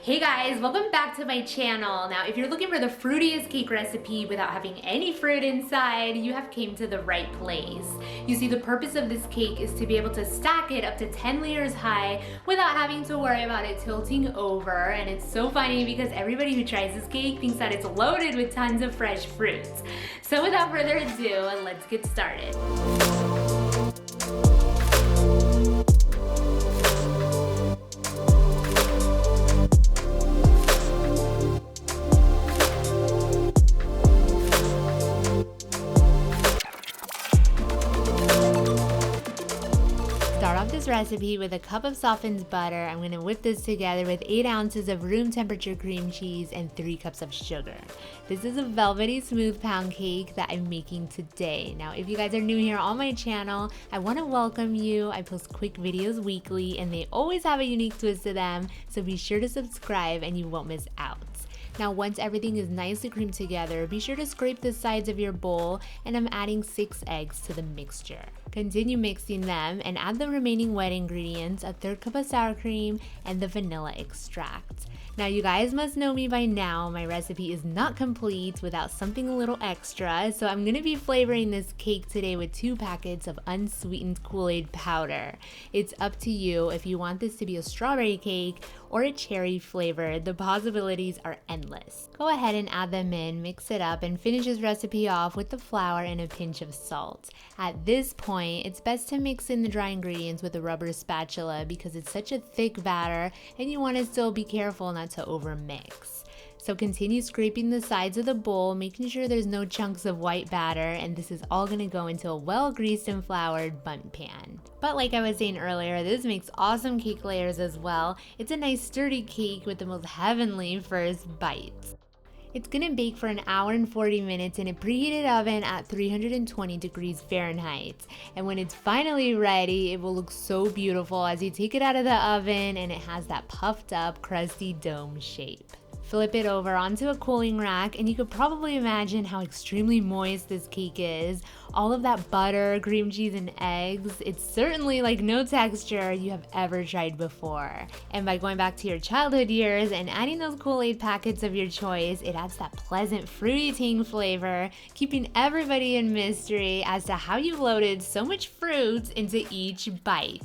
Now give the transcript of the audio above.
Hey guys, welcome back to my channel. Now, if you're looking for the fruitiest cake recipe without having any fruit inside, you have came to the right place. You see, the purpose of this cake is to be able to stack it up to 10 layers high without having to worry about it tilting over. And it's so funny because everybody who tries this cake thinks that it's loaded with tons of fresh fruits. So without further ado, let's get started. Start off this recipe with a cup of softened butter. I'm going to whip this together with 8 ounces of room temperature cream cheese and 3 cups of sugar. This is a velvety smooth pound cake that I'm making today. Now, if you guys are new here on my channel, I want to welcome you. I post quick videos weekly and they always have a unique twist to them, so be sure to subscribe and you won't miss out. Now, once everything is nicely creamed together, be sure to scrape the sides of your bowl, and I'm adding 6 eggs to the mixture. Continue mixing them and add the remaining wet ingredients, a 1/3 cup of sour cream, and the vanilla extract. Now, you guys must know me by now. My recipe is not complete without something a little extra, so I'm gonna be flavoring this cake today with 2 packets of unsweetened Kool-Aid powder. It's up to you if you want this to be a strawberry cake or a cherry flavor. The possibilities are endless. Go ahead and add them in, mix it up, and finish this recipe off with the flour and a pinch of salt. At this point, it's best to mix in the dry ingredients with a rubber spatula because it's such a thick batter and you want to still be careful not to overmix. So continue scraping the sides of the bowl, making sure there's no chunks of white batter, and this is all going to go into a well-greased and floured bundt pan. But like I was saying earlier, this makes awesome cake layers as well. It's a nice sturdy cake with the most heavenly first bites. It's gonna bake for 1 hour and 40 minutes in a preheated oven at 320 degrees Fahrenheit. And when it's finally ready, it will look so beautiful as you take it out of the oven and it has that puffed up, crusty dome shape. Flip it over onto a cooling rack and you could probably imagine how extremely moist this cake is. All of that butter, cream cheese, and eggs, it's certainly like no texture you have ever tried before. And by going back to your childhood years and adding those Kool-Aid packets of your choice, it adds that pleasant fruity tang flavor, keeping everybody in mystery as to how you loaded so much fruit into each bite.